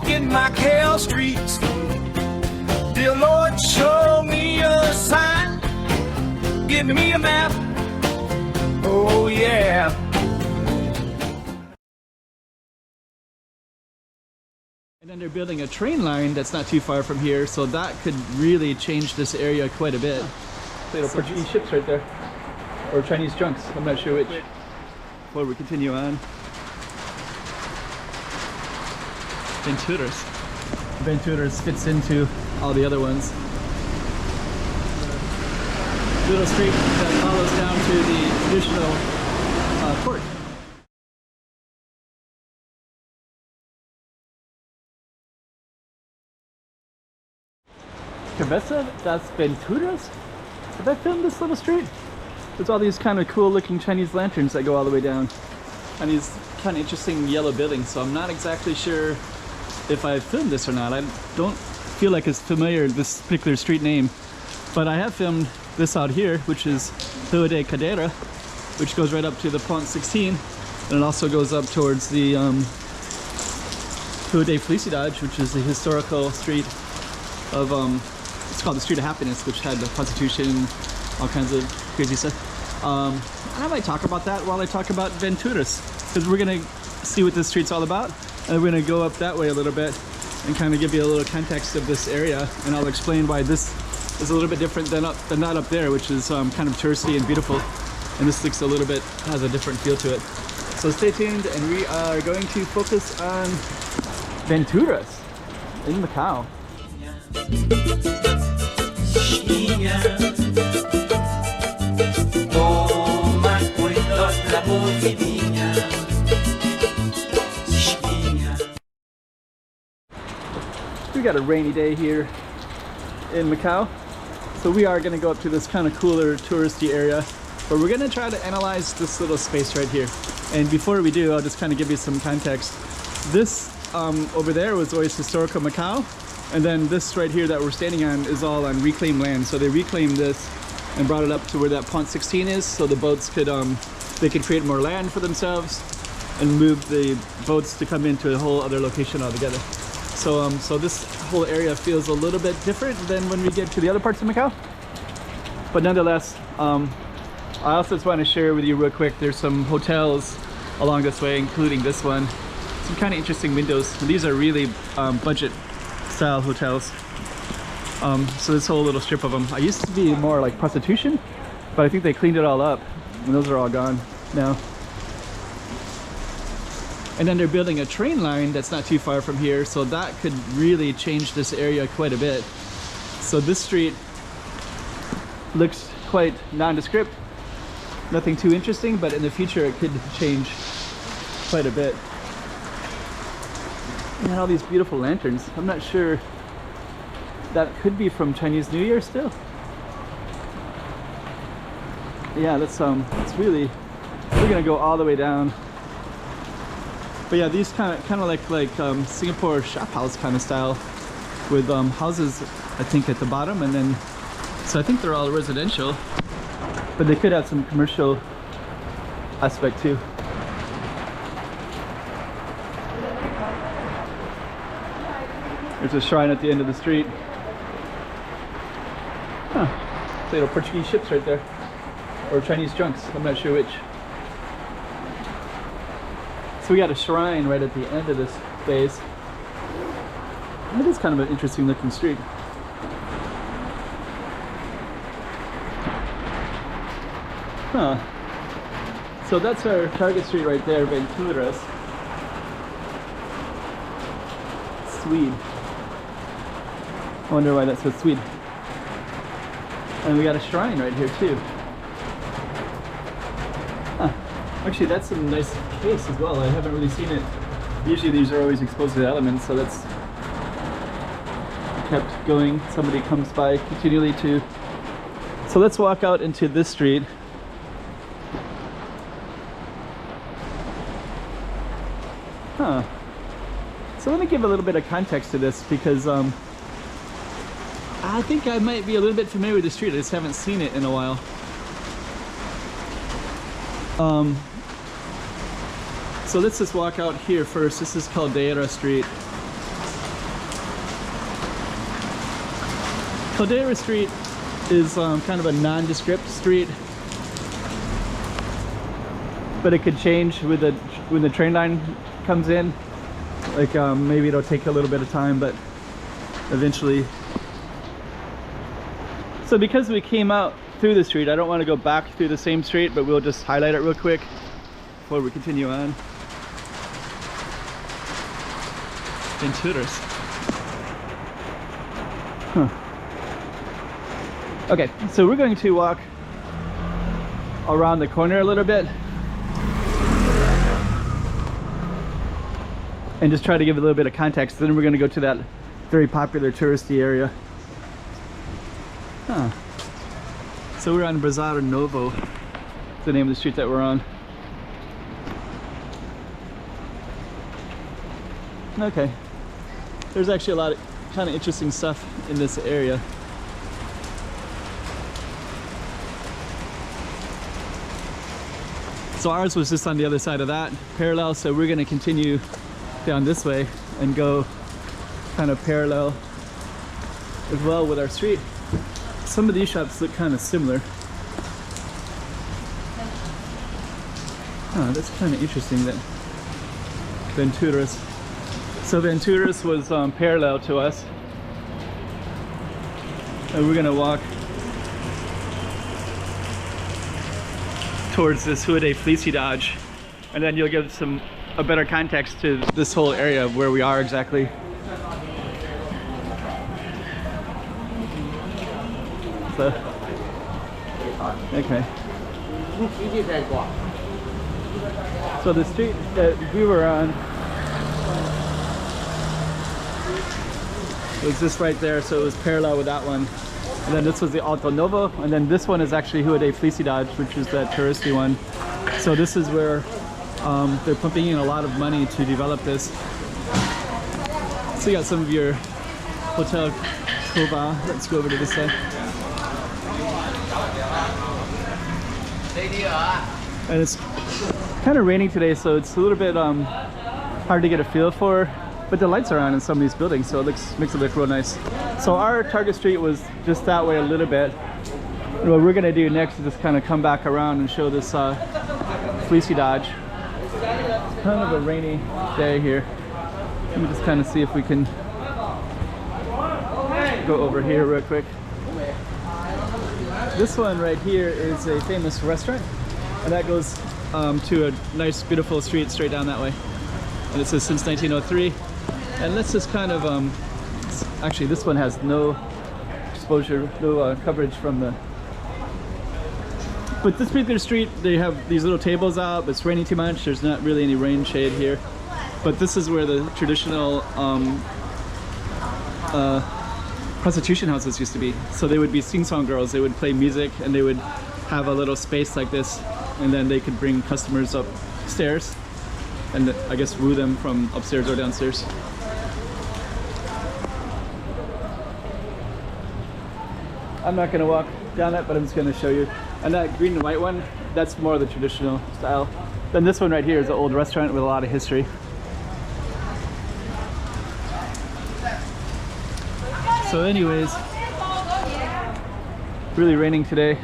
Walking Macau Streets. Dear Lord, show me a sign. Give me a map. Oh yeah. And then they're building a train line that's not too far from here, so that could really change this area quite a bit. Little Portuguese ships right there, or Chinese junks, I'm not sure which. Before we continue on, Venturas fits into all the other ones. Little street that follows down to the traditional port. Travessa, that's Venturas? Have I filmed this little street? There's all these kind of cool looking Chinese lanterns that go all the way down. And these kind of interesting yellow buildings, so I'm not exactly sure if I filmed this or not. I don't feel like it's familiar, this particular street name. But I have filmed this out here, which is Rua de Cadeira, which goes right up to the Pont 16. And it also goes up towards the Rua de Felicidade, which is the historical street of it's called the Street of Happiness, which had the Constitution, all kinds of crazy stuff. And I might talk about that while I talk about Venturas, because we're gonna see what this street's all about, and we're gonna go up that way a little bit and kind of give you a little context of this area, and I'll explain why this is a little bit different than that up there, which is kind of touristy and beautiful, and this looks a little bit, has a different feel to it. So stay tuned, and we are going to focus on Venturas in Macau. We got a rainy day here in Macau, so we are going to go up to this kind of cooler touristy area, but we're going to try to analyze this little space right here. And before we do, I'll just kind of give you some context. This over there was always historical Macau, and then this right here that we're standing on is all on reclaimed land. So they reclaimed this and brought it up to where that Pont 16 is, so the boats could they could create more land for themselves and move the boats to come into a whole other location altogether. So so this whole area feels a little bit different than when we get to the other parts of Macau, but nonetheless, I also just want to share with you real quick, there's some hotels along this way, including this one. Some kind of interesting windows. These are really budget style hotels. So this whole little strip of them, I used to be more like prostitution, but I think they cleaned it all up, and those are all gone now. And then they're building a train line that's not too far from here, so that could really change this area quite a bit. So this street looks quite nondescript, nothing too interesting, but in the future it could change quite a bit. And all these beautiful lanterns. I'm not sure, that could be from Chinese New Year still. Yeah, that's really, we're gonna go all the way down. But yeah, these kind of like Singapore shop house kind of style, with houses I think at the bottom, and then so I think they're all residential, but they could have some commercial aspect too. There's a shrine at the end of the street. Huh. Little Portuguese ships right there, or Chinese junks, I'm not sure which. So we got a shrine right at the end of this space. It is kind of an interesting looking street. Huh. So that's our target street right there, Venturas. Swede. I wonder why that says Swede. And we got a shrine right here too. Huh. Actually, that's a nice case as well. I haven't really seen it. Usually these are always exposed to the elements, so that's kept going. Somebody comes by continually to. So let's walk out into this street. Huh. So let me give a little bit of context to this, because I think I might be a little bit familiar with the street. I just haven't seen it in a while. So let's just walk out here first. This is Caldeira Street. Caldera Street is kind of a nondescript street, but it could change with when the train line comes in. Like maybe it'll take a little bit of time, but eventually. So because we came out through the street, I don't want to go back through the same street, but we'll just highlight it real quick before we continue on. Venturas. Huh. Okay, so we're going to walk around the corner a little bit and just try to give a little bit of context. Then we're going to go to that very popular touristy area. Huh. So we're on Bazaar Novo, the name of the street that we're on. Okay, there's actually a lot of kind of interesting stuff in this area. So ours was just on the other side of that, parallel, so we're going to continue down this way and go kind of parallel as well with our street. Some of these shops look kind of similar. Oh, that's kind of interesting that Venturas. So Venturas was parallel to us, and we're gonna walk towards this Rua de Felicidade, and then you'll give a better context to this whole area of where we are exactly. So, okay. So the street that we were on was this right there, so it was parallel with that one. And then this was the Alto Novo, and then this one is actually Rua de Felicidade, which is that touristy one. So this is where they're pumping in a lot of money to develop this. So you got some of your Hotel Cova. Let's go over to this side. And it's kind of raining today, so it's a little bit hard to get a feel for, but the lights are on in some of these buildings, so it makes it look real nice. So our target street was just that way a little bit. What we're gonna do next is just kind of come back around and show this Felicidade. Kind of a rainy day here. Let me just kind of see if we can go over here real quick. This one right here is a famous restaurant, and that goes to a nice beautiful street straight down that way, and it says since 1903. And let's just kind of actually this one has no exposure, no coverage from the, but this particular street, they have these little tables out, but it's raining too much, there's not really any rain shade here. But this is where the traditional prostitution houses used to be. So they would be sing-song girls, they would play music, and they would have a little space like this, and then they could bring customers upstairs and I guess woo them from upstairs or downstairs. I'm not gonna walk down that, but I'm just gonna show you. And that green and white one, that's more of the traditional style. Then this one right here is an old restaurant with a lot of history. So anyways, really raining today.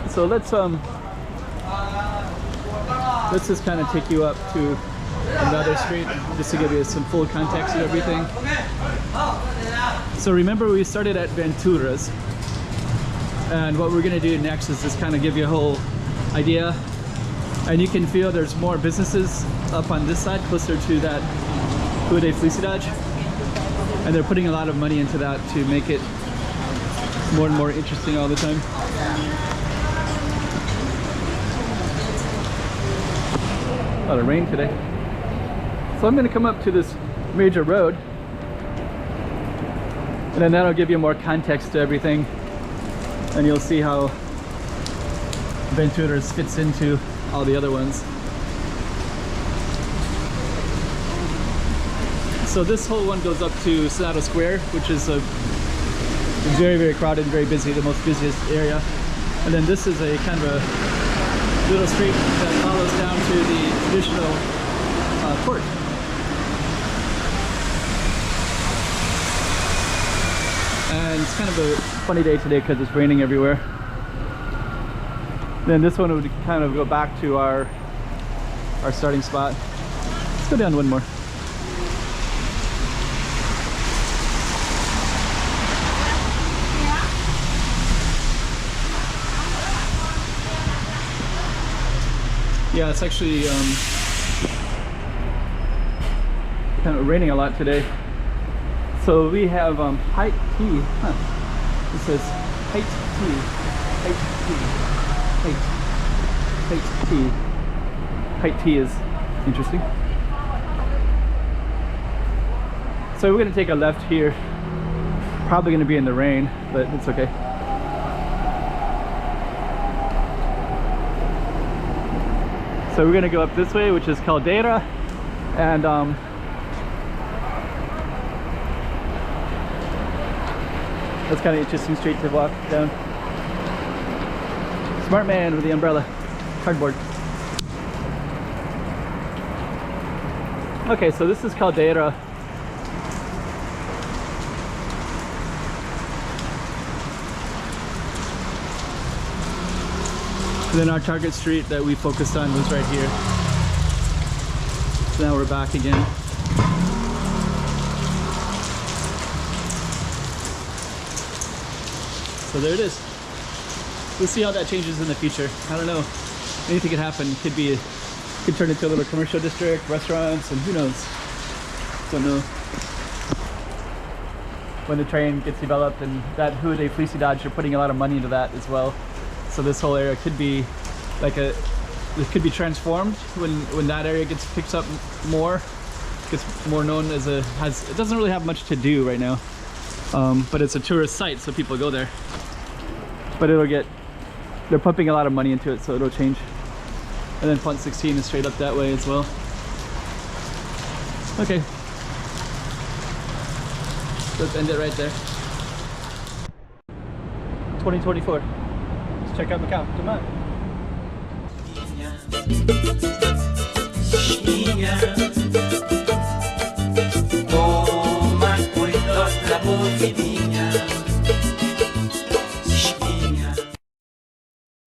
So let's just kind of take you up to another street just to give you some full context of everything. So remember, we started at Venturas, and what we're going to do next is just kind of give you a whole idea. And you can feel there's more businesses up on this side, closer to that Rua de Felicidade, and they're putting a lot of money into that to make it more and more interesting all the time. A lot of rain today. So I'm going to come up to this major road, and then that'll give you more context to everything, and you'll see how Venturas fits into all the other ones. So this whole one goes up to Senado Square, which is a very, very crowded, very busy, the most busiest area. And then this is a kind of a little street that follows down to the traditional port. it's kind of a funny day today because it's raining everywhere. Then this one would kind of go back to our starting spot. Let's go down one more. Yeah, it's actually kind of raining a lot today. So we have height tea. Huh. It says height tea. Height tea. Height tea is interesting. So we're gonna take a left here. Probably gonna be in the rain, but it's okay. So we're gonna go up this way, which is Caldera, and that's kind of interesting street to walk down. Smart man with the umbrella, cardboard. Okay, so this is Caldera. And then our target street that we focused on was right here. So now we're back again. So there it is. We'll see how that changes in the future. I don't know. Anything could happen. Could turn into a little commercial district, restaurants, and who knows. Don't know. When the train gets developed, and that Hude Felicidade, you're putting a lot of money into that as well. So this whole area could be like it could be transformed when that area gets picked up more, gets more known as it doesn't really have much to do right now, but it's a tourist site, so people go there. But they're pumping a lot of money into it, so it'll change. And then Pont 16 is straight up that way as well. Okay, let's end it right there. 2024. Check out Macau. Come on.